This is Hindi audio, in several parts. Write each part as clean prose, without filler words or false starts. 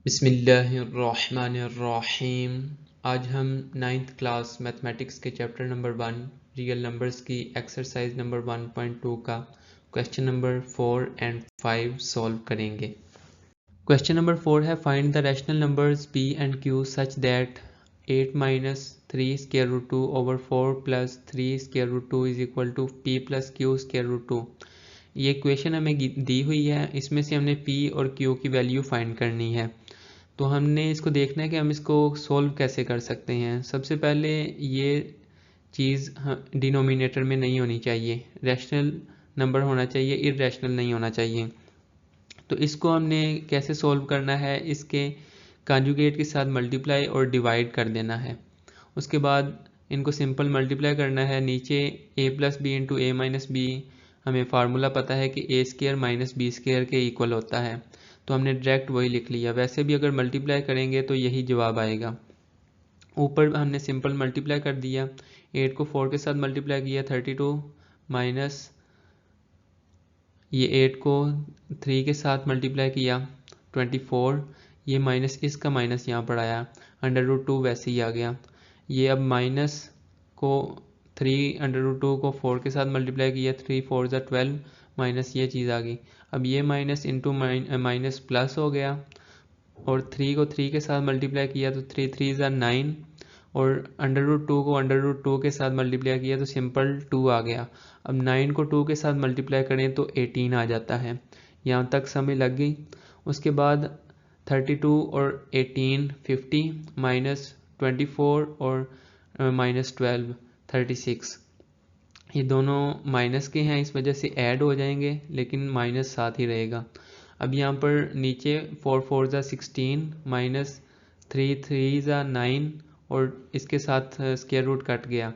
बिस्मिल्लाहिर्रहमानिर्रहीम। आज हम 9th क्लास मैथमेटिक्स के चैप्टर नंबर 1 रियल नंबर्स की एक्सरसाइज नंबर 1.2 का क्वेश्चन नंबर 4 एंड 5 सॉल्व करेंगे। क्वेश्चन नंबर 4 है find the rational numbers p and q such that 8 minus 3 square root 2 over 4 plus 3 square root 2 is equal to p plus q square root 2। ये इक्वेशन हमें दी हुई है, इसमें से हमने p और q की वैल्यू फाइंड करनी है। तो हमने इसको देखना है कि हम इसको सोल्व कैसे कर सकते हैं। सबसे पहले ये चीज़ डिनोमिनेटर में नहीं होनी चाहिए, रैशनल नंबर होना चाहिए, इररेशनल नहीं होना चाहिए। तो इसको हमने कैसे सोल्व करना है, इसके कॉन्जुगेट के साथ मल्टीप्लाई और डिवाइड कर देना है। उसके बाद इनको सिंपल मल्टीप्लाई करना है। नीचे a plus B into A minus B, हमें फार्मूला पता है कि a square minus B square के इक्वल होता है, तो हमने डायरेक्ट वही लिख लिया। वैसे भी अगर मल्टीप्लाई करेंगे तो यही जवाब आएगा। ऊपर हमने सिंपल मल्टीप्लाई कर दिया, 8 को 4 के साथ मल्टीप्लाई किया 32 माइनस ये 8 को 3 के साथ मल्टीप्लाई किया 24, ये माइनस इसका माइनस यहाँ पर आया, √2 वैसे ही आ गया। ये अब माइनस को 3 √2 को 4 के साथ मल्टीप्लाई किया 3 4 ज़ा 12 माइनस ये चीज़ आ गई। अब ये माइनस इंटू माइनस प्लस हो गया और 3 को 3 के साथ मल्टीप्लाई किया तो 3 3 ज़ा 9 और √2 को √2 के साथ मल्टीप्लाई किया तो सिंपल 2 आ गया। अब 9 को 2 के साथ मल्टीप्लाई करें तो 18 आ जाता है। यहाँ तक समझ लग गई। उसके बाद 32 और 18 50 माइनस 24 और माइनस 12 36, ये दोनों माइनस के हैं, इस वजह से ऐड हो जाएंगे, लेकिन माइनस साथ ही रहेगा। अब यहाँ पर नीचे 4 4 ज़ा 16 माइनस 3 3 ज़ा 9 और इसके साथ स्क्वायर रूट कट गया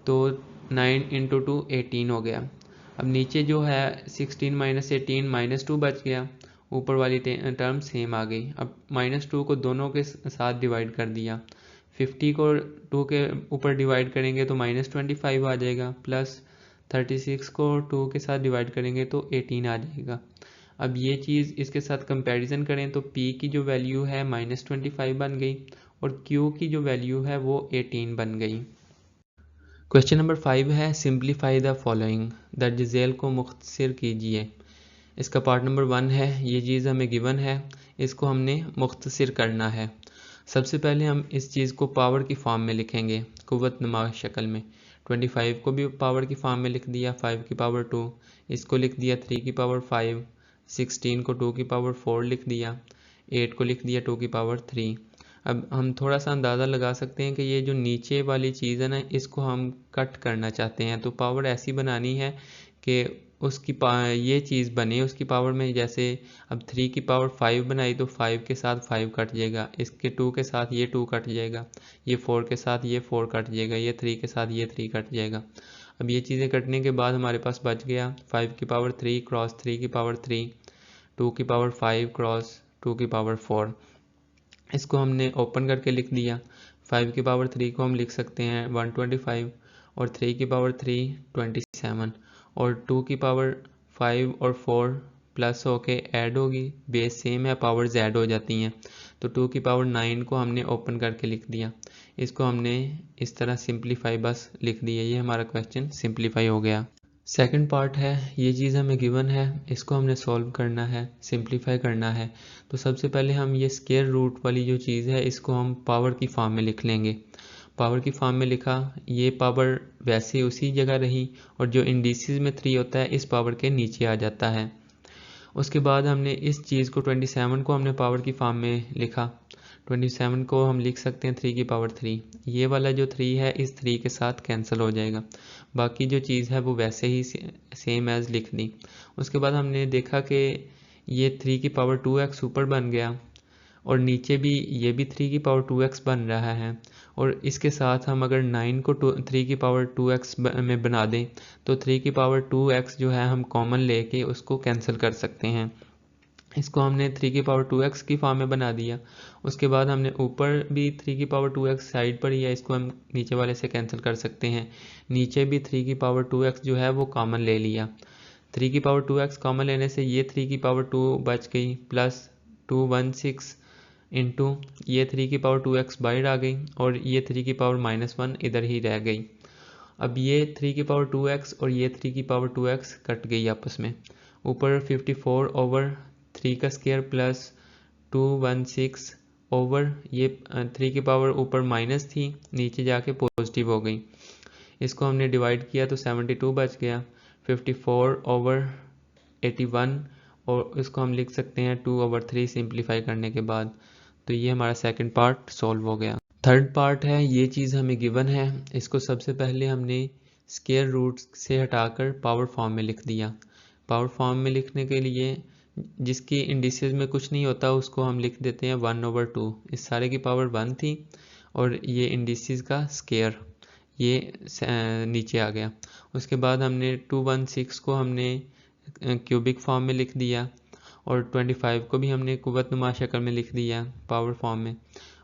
तो 9 इंटू 2 18 हो गया। अब नीचे जो है 16 माइनस 18 माइनस 2 बच गया, ऊपर वाली टर्म सेम आ गई। अब माइनस 2 को दोनों के साथ डिवाइड कर दिया, 50 को 2 के ऊपर डिवाइड करेंगे तो माइनस 25 आ जाएगा, प्लस 36 को 2 के साथ डिवाइड करेंगे तो 18 आ जाएगा। अब ये चीज़ इसके साथ कंपैरिजन करें तो p की जो वैल्यू है माइनस 25 बन गई और q की जो वैल्यू है वो 18 बन गई। क्वेश्चन नंबर 5 है सिंप्लीफाई द फॉलोइंग, दर्ज झेल को मुख्तसर कीजिए। इसका पार्ट नंबर 1 है, ये चीज़ हमें गिवन है, इसको हमने मुख्तसर करना है। सबसे पहले हम इस चीज़ को पावर की फॉर्म में लिखेंगे, कुव्वत नुमा शक्ल में। 25 को भी पावर की फॉर्म में लिख दिया, 5 की पावर 2, इसको लिख दिया 3 की पावर 5, 16 को 2 की पावर 4 लिख दिया, 8 को लिख दिया 2 की पावर 3। अब हम थोड़ा सा अंदाज़ा लगा सकते हैं कि ये जो नीचे वाली चीज़ है ना, इसको हम कट करना चाहते हैं, तो पावर ऐसी बनानी है कि उसकी ये चीज़ बने उसकी पावर में। जैसे अब 3 की पावर 5 बनाई तो 5 के साथ 5 कट जाएगा, इसके 2 के साथ ये 2 कट जाएगा, ये 4 के साथ ये 4 कट जाएगा, ये 3 के साथ ये 3 कट जाएगा। अब ये चीज़ें कटने के बाद हमारे पास बच गया 5 की पावर 3 क्रॉस 3 की पावर 3, 2 की पावर 5 क्रॉस 2 की पावर 4। इसको हमने ओपन करके लिख दिया। 5 की पावर 3 को हम लिख सकते हैं 125 और 3 की पावर 3 27 और 2 की पावर 5 और 4 प्लस होके ऐड होगी, बेस सेम है, पावर्स ऐड हो जाती हैं, तो 2 की पावर 9 को हमने ओपन करके लिख दिया। इसको हमने इस तरह सिंप्लीफाई बस लिख दिया, ये हमारा क्वेश्चन सिंप्लीफाई हो गया। सेकंड पार्ट है, ये चीज़ हमें गिवन है, इसको हमने सॉल्व करना है, सिंप्लीफाई करना है। तो सबसे पहले हम ये स्क्वायर रूट वाली जो चीज़ है इसको हम पावर की फॉर्म में लिख लेंगे। पावर की फॉर्म में लिखा, ये पावर वैसे उसी जगह रही और जो इंडिसेस में 3 होता है इस पावर के नीचे आ जाता है। उसके बाद हमने इस चीज़ को 27 को हमने पावर की फॉर्म में लिखा, 27 को हम लिख सकते हैं 3 की पावर 3, ये वाला जो 3 है इस 3 के साथ कैंसिल हो जाएगा, बाकी जो चीज़ है वो वैसे ही सेम एज लिख दी। उसके बाद हमने देखा कि ये 3 की पावर 2x ऊपर बन गया और नीचे भी ये भी 3 की पावर 2x बन रहा है, और इसके साथ हम अगर 9 को 3 की पावर 2x में बना दें तो 3 की पावर 2x जो है हम कॉमन लेके उसको कैंसिल कर सकते हैं। इसको हमने 3 की पावर 2x की फॉर्म में बना दिया। उसके बाद हमने ऊपर भी 3 की पावर 2x साइड पर ही है, इसको हम नीचे वाले से कैंसिल कर सकते हैं। नीचे भी 3 की पावर 2x जो है वो कॉमन ले लिया। 3 की पावर 2x कॉमन लेने से ये 3 की पावर 2 बच गई, प्लस 2 1 6 इंटू ये 3 की पावर 2x बाहर आ गई और ये 3 की पावर -1 इधर ही रह गई। अब ये 3 की पावर 2x और ये 3 की पावर 2x कट गई आपस में। ऊपर 54/3 का स्क्वायर प्लस 216 ओवर ये 3 की पावर ऊपर माइनस थी, नीचे जाके पॉजिटिव हो गई। इसको हमने डिवाइड किया तो 72 बच गया। 54/81 और इसको हम लिख सकते हैं 2/3 सिंप्लीफाई करने के बाद। तो ये हमारा सेकंड पार्ट सॉल्व हो गया। थर्ड पार्ट है, ये चीज़ हमें गिवन है, इसको सबसे पहले हमने स्क्वायर रूट से हटाकर पावर फॉर्म में लिख दिया। पावर फॉर्म में लिखने के लिए जिसकी इंडिसेस में कुछ नहीं होता उसको हम लिख देते हैं 1/2। इस सारे की पावर 1 थी और ये इंडिसेस का स्क्वायर ये नीचे आ गया। उसके बाद हमने 216 को हमने क्यूबिक फॉर्म में लिख दिया और 25 को भी हमने कुव्वतनुमा शक्ल में लिख दिया पावर फॉर्म में,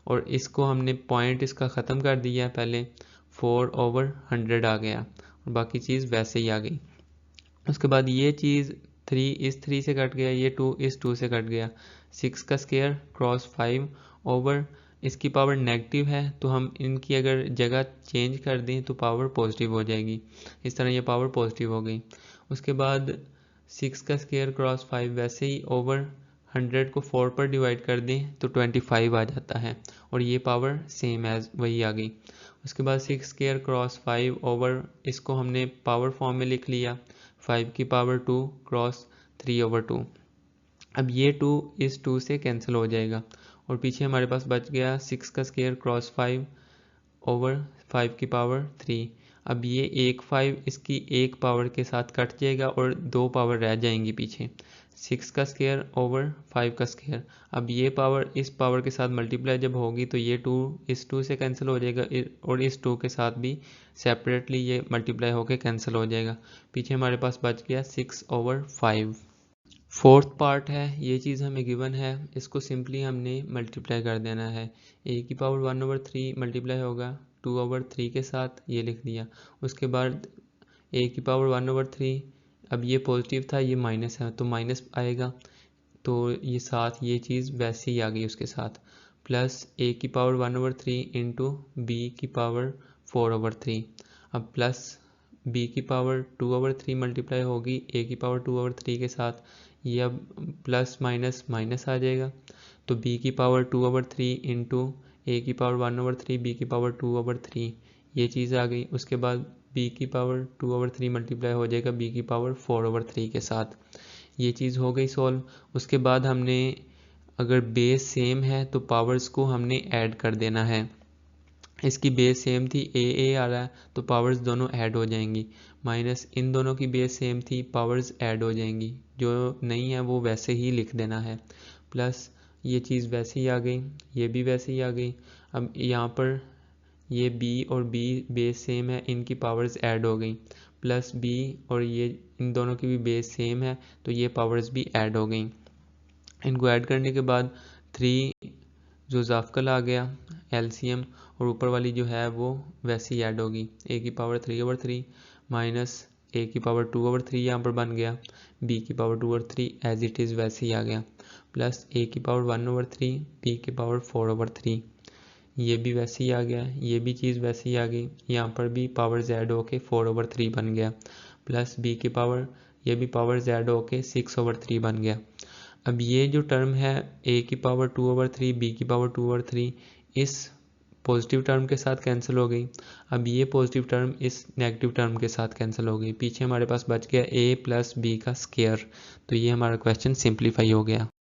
और इसको हमने पॉइंट इसका ख़त्म कर दिया। पहले 4/100 आ गया और बाकी चीज़ वैसे ही आ गई। उसके बाद ये चीज़ 3 इस 3 से कट गया, ये 2 इस 2 से कट गया। 6 का स्क्वायर क्रॉस 5 ओवर इसकी पावर नेगेटिव है तो हम इनकी अगर जगह चेंज कर दें तो पावर पॉजिटिव हो जाएगी। इस तरह ये पावर पॉजिटिव हो गई। उसके बाद 6 का स्क्वायर क्रॉस 5 वैसे ही ओवर 100 को 4 पर डिवाइड कर दें तो 25 आ जाता है और ये पावर सेम एज वही आ गई। उसके बाद 6 स्क्वायर क्रॉस 5 ओवर इसको हमने पावर फॉर्म में लिख लिया 5 की पावर 2 क्रॉस 3/2। अब ये 2 इस 2 से कैंसिल हो जाएगा और पीछे हमारे पास बच गया 6 का स्क्वायर क्रॉस 5 ओवर 5 की पावर 3। अब ये एक 5 इसकी एक पावर के साथ कट जाएगा और 2 पावर रह जाएंगी पीछे। 6 का स्क्वायर ओवर 5 का स्क्वायर। अब ये पावर इस पावर के साथ मल्टीप्लाई जब होगी तो ये 2 इस 2 से कैंसिल हो जाएगा और इस 2 के साथ भी सेपरेटली ये मल्टीप्लाई होकर कैंसिल हो जाएगा। पीछे हमारे पास बच गया 6/5। फोर्थ पार्ट है, ये चीज़ हमें गिवन है, इसको सिंपली हमने मल्टीप्लाई कर देना है। ए की पावर 1/3 मल्टीप्लाई होगा 2/3 के साथ, ये लिख दिया। उसके बाद ए की पावर 1/3, अब ये पॉजिटिव था ये माइनस है तो माइनस आएगा, तो ये साथ ये चीज़ वैसे ही आ गई उसके साथ। प्लस ए की पावर 1/3 इंटू बी की पावर 4/3। अब प्लस बी की पावर 2/3 मल्टीप्लाई होगी ए की पावर 2/3 के साथ, ये अब प्लस माइनस माइनस आ जाएगा तो बी की पावर 2/3 इंटू ए की पावर 1/3 बी की पावर 2/3 ये चीज़ आ गई। उसके बाद बी की पावर 2/3 मल्टीप्लाई हो जाएगा बी की पावर 4/3 के साथ, ये चीज़ हो गई सॉल्व। उसके बाद हमने अगर बेस सेम है तो पावर्स को हमने ऐड कर देना है। इसकी बेस सेम थी ए आ रहा है तो पावर्स दोनों ऐड हो जाएंगी, माइनस इन दोनों की बेस सेम थी पावर्स ऐड हो जाएंगी, जो नहीं है वो वैसे ही लिख देना है। प्लस ये चीज़ वैसे ही आ गई, ये भी वैसे ही आ गई। अब यहाँ पर ये बी और बी बेस सेम है, इनकी पावर्स ऐड हो गई, प्लस बी और ये इन दोनों की भी बेस सेम है तो ये पावर्स भी ऐड हो गई। इनको ऐड करने के बाद 3 जो ज़ाफ़कल आ गया एलसीएम, और ऊपर वाली जो है वो वैसे ही ऐड होगी। ए की पावर 3/3 माइनस ए की पावर 2/3 यहाँ पर बन गया, बी की पावर 2/3 एज इट इज़ वैसे ही आ गया, प्लस ए की पावर 1/3 बी की पावर 4/3 ये भी वैसे ही आ गया, ये भी चीज़ वैसे ही आ गई। यहाँ पर भी पावर्स ऐड होके 4/3 बन गया, प्लस बी की पावर ये भी पावर्स ऐड होके 6/3 बन गया। अब ये जो टर्म है ए की पावर 2/3 बी की पावर 2/3 इस पॉजिटिव टर्म के साथ कैंसिल हो गई। अब ये पॉजिटिव टर्म इस नेगेटिव टर्म के साथ कैंसिल हो गई। पीछे हमारे पास बच गया ए प्लस बी का स्क्वायर, तो ये हमारा क्वेश्चन सिंप्लीफाई हो गया।